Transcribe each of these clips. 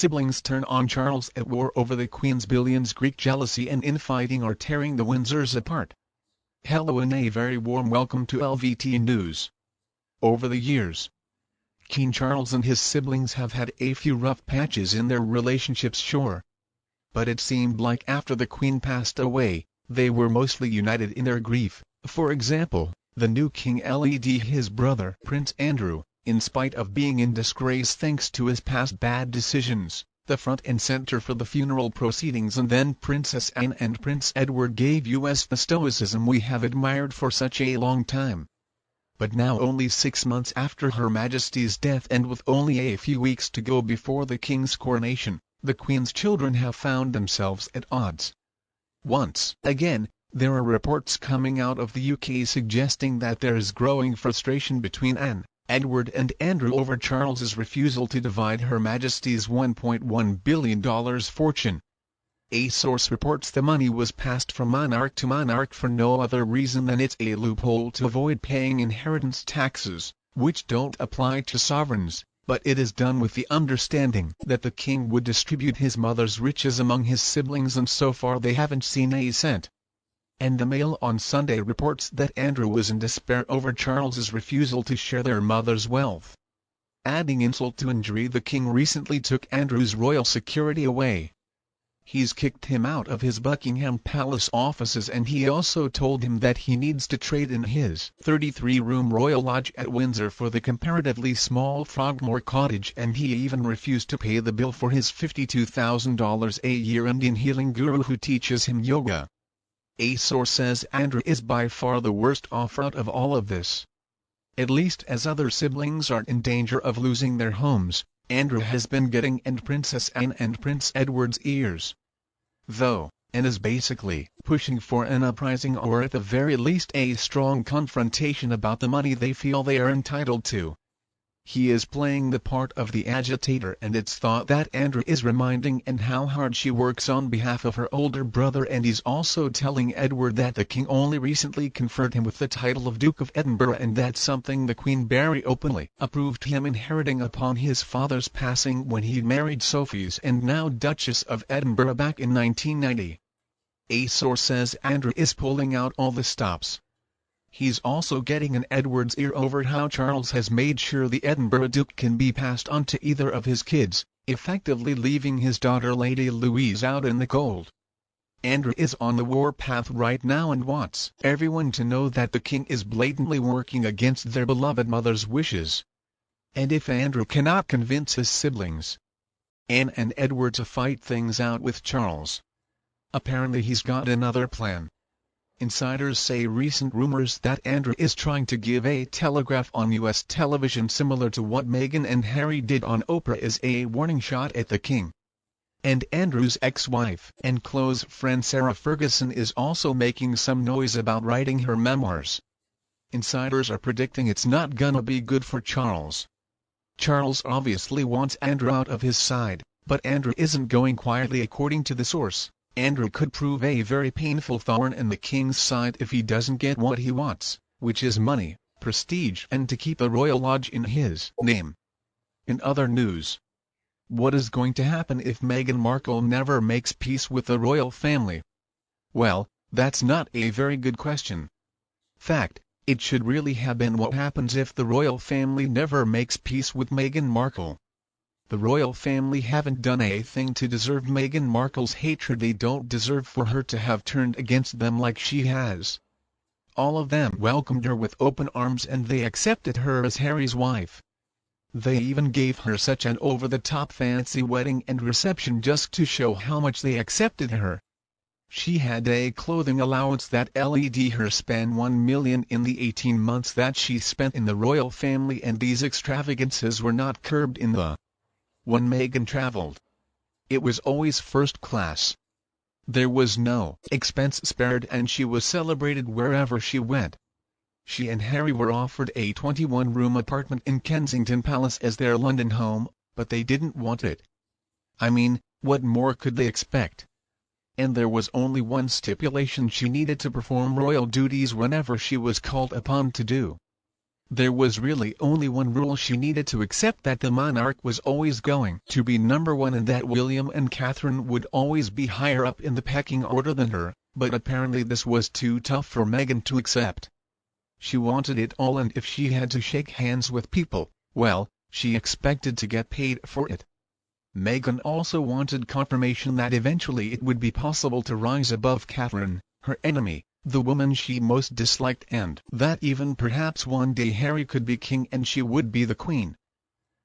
Siblings turn on Charles at war over the Queen's billions. Greek jealousy and infighting are tearing the Windsors apart. Hello and a very warm welcome to LVT News. Over the years, King Charles and his siblings have had a few rough patches in their relationships, sure. But it seemed like after the Queen passed away, they were mostly united in their grief. For example, the new king led his brother Prince Andrew, in spite of being in disgrace thanks to his past bad decisions, the front and center for the funeral proceedings, and then Princess Anne and Prince Edward gave us the stoicism we have admired for such a long time. But now, only 6 months after Her Majesty's death and with only a few weeks to go before the King's coronation, the Queen's children have found themselves at odds. Once again, there are reports coming out of the UK suggesting that there is growing frustration between Anne, Edward and Andrew over Charles's refusal to divide Her Majesty's $1.1 billion fortune. A source reports the money was passed from monarch to monarch for no other reason than it's a loophole to avoid paying inheritance taxes, which don't apply to sovereigns, but it is done with the understanding that the king would distribute his mother's riches among his siblings, and so far they haven't seen a cent. And the Mail on Sunday reports that Andrew was in despair over Charles's refusal to share their mother's wealth. Adding insult to injury, the king recently took Andrew's royal security away. He's kicked him out of his Buckingham Palace offices, and he also told him that he needs to trade in his 33-room royal lodge at Windsor for the comparatively small Frogmore cottage, and he even refused to pay the bill for his $52,000 a year Indian healing guru who teaches him yoga. A source says Andrew is by far the worst off out of all of this. At least as other siblings are in danger of losing their homes, Andrew has been getting and Princess Anne and Prince Edward's ears, though, and is basically pushing for an uprising, or at the very least a strong confrontation about the money they feel they are entitled to. He is playing the part of the agitator, and it's thought that Andrew is reminding Anne how hard she works on behalf of her older brother, and he's also telling Edward that the king only recently conferred him with the title of Duke of Edinburgh, and that's something the Queen very openly approved him inheriting upon his father's passing when he married Sophie's and now Duchess of Edinburgh back in 1990. A source says Andrew is pulling out all the stops. He's also getting in Edward's ear over how Charles has made sure the Edinburgh Duke can be passed on to either of his kids, effectively leaving his daughter Lady Louise out in the cold. Andrew is on the warpath right now and wants everyone to know that the king is blatantly working against their beloved mother's wishes. And if Andrew cannot convince his siblings, Anne and Edward, to fight things out with Charles, apparently he's got another plan. Insiders say recent rumors that Andrew is trying to give a telegraph on U.S. television similar to what Meghan and Harry did on Oprah is a warning shot at the king. And Andrew's ex-wife and close friend Sarah Ferguson is also making some noise about writing her memoirs. Insiders are predicting it's not gonna be good for Charles. Charles obviously wants Andrew out of his side, but Andrew isn't going quietly. According to the source, Andrew could prove a very painful thorn in the king's side if he doesn't get what he wants, which is money, prestige, and to keep the royal lodge in his name. In other news, what is going to happen if Meghan Markle never makes peace with the royal family? Well, that's not a very good question. Fact, it should really have been what happens if the royal family never makes peace with Meghan Markle. The royal family haven't done a thing to deserve Meghan Markle's hatred. They don't deserve for her to have turned against them like she has. All of them welcomed her with open arms, and they accepted her as Harry's wife. They even gave her such an over-the-top fancy wedding and reception just to show how much they accepted her. She had a clothing allowance that let her spend $1 million in the 18 months that she spent in the royal family, and these extravagances were not curbed in the when Meghan traveled. It was always first class. There was no expense spared, and she was celebrated wherever she went. She and Harry were offered a 21-room apartment in Kensington Palace as their London home, but they didn't want it. I mean, what more could they expect? And there was only one stipulation: she needed to perform royal duties whenever she was called upon to do There was really only one rule she needed to accept, that the monarch was always going to be number one and that William and Catherine would always be higher up in the pecking order than her, but apparently this was too tough for Meghan to accept. She wanted it all, and if she had to shake hands with people, well, she expected to get paid for it. Meghan also wanted confirmation that eventually it would be possible to rise above Catherine, her enemy, the woman she most disliked, and that even perhaps one day Harry could be king and she would be the queen.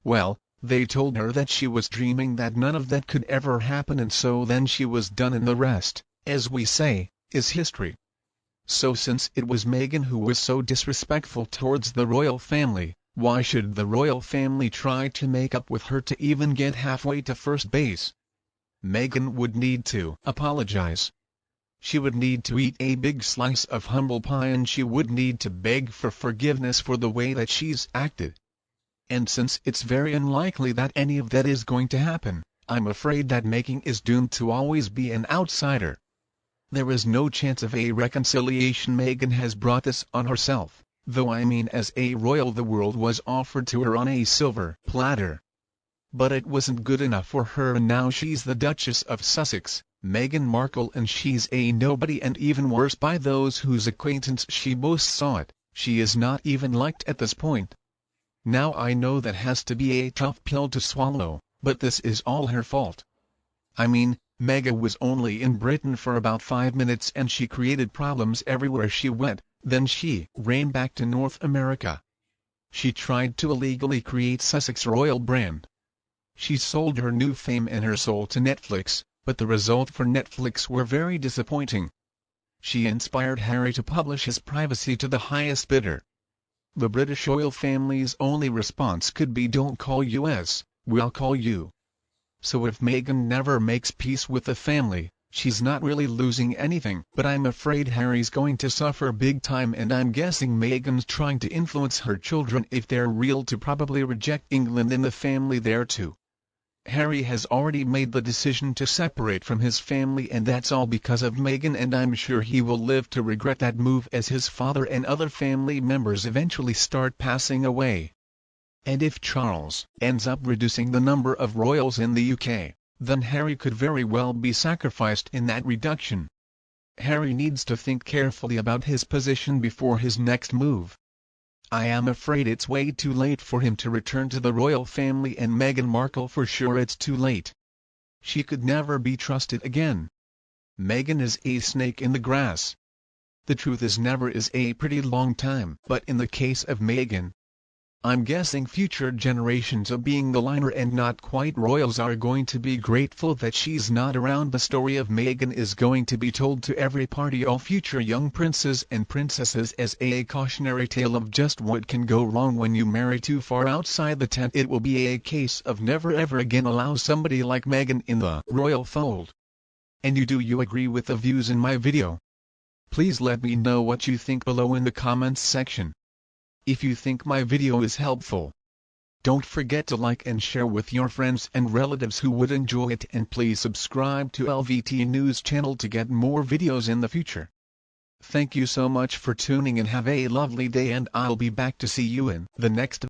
Well, they told her that she was dreaming, that none of that could ever happen, and so then she was done, and the rest, as we say, is history. So since it was Meghan who was so disrespectful towards the royal family, why should the royal family try to make up with her to even get halfway to first base? Meghan would need to apologize. She would need to eat a big slice of humble pie, and she would need to beg for forgiveness for the way that she's acted. And since it's very unlikely that any of that is going to happen, I'm afraid that Meghan is doomed to always be an outsider. There is no chance of a reconciliation. Meghan has brought this on herself, though I mean as a royal the world was offered to her on a silver platter. But it wasn't good enough for her, and now she's the Duchess of Sussex, Meghan Markle, and she's a nobody, and even worse by those whose acquaintance she most saw it, she is not even liked at this point. Now I know that has to be a tough pill to swallow, but this is all her fault. I mean, Meghan was only in Britain for about 5 minutes and she created problems everywhere she went. Then she ran back to North America. She tried to illegally create Sussex royal brand. She sold her new fame and her soul to Netflix, but the result for Netflix were very disappointing. She inspired Harry to publish his privacy to the highest bidder. The British royal family's only response could be, "Don't call US, we'll call you." So if Meghan never makes peace with the family, she's not really losing anything. But I'm afraid Harry's going to suffer big time, and I'm guessing Meghan's trying to influence her children, if they're real, to probably reject England and the family there too. Harry has already made the decision to separate from his family, and that's all because of Meghan, and I'm sure he will live to regret that move as his father and other family members eventually start passing away. And if Charles ends up reducing the number of royals in the UK, then Harry could very well be sacrificed in that reduction. Harry needs to think carefully about his position before his next move. I am afraid it's way too late for him to return to the royal family, and Meghan Markle for sure it's too late. She could never be trusted again. Meghan is a snake in the grass. The truth is, never is a pretty long time, but in the case of Meghan, I'm guessing future generations of being the liner and not quite royals are going to be grateful that she's not around. The story of Meghan is going to be told to every party, all future young princes and princesses, as a cautionary tale of just what can go wrong when you marry too far outside the tent. It will be a case of never ever again allow somebody like Meghan in the royal fold. And do you agree with the views in my video? Please let me know what you think below in the comments section. If you think my video is helpful, don't forget to like and share with your friends and relatives who would enjoy it, and please subscribe to LVT News channel to get more videos in the future. Thank you so much for tuning in. Have a lovely day, and I'll be back to see you in the next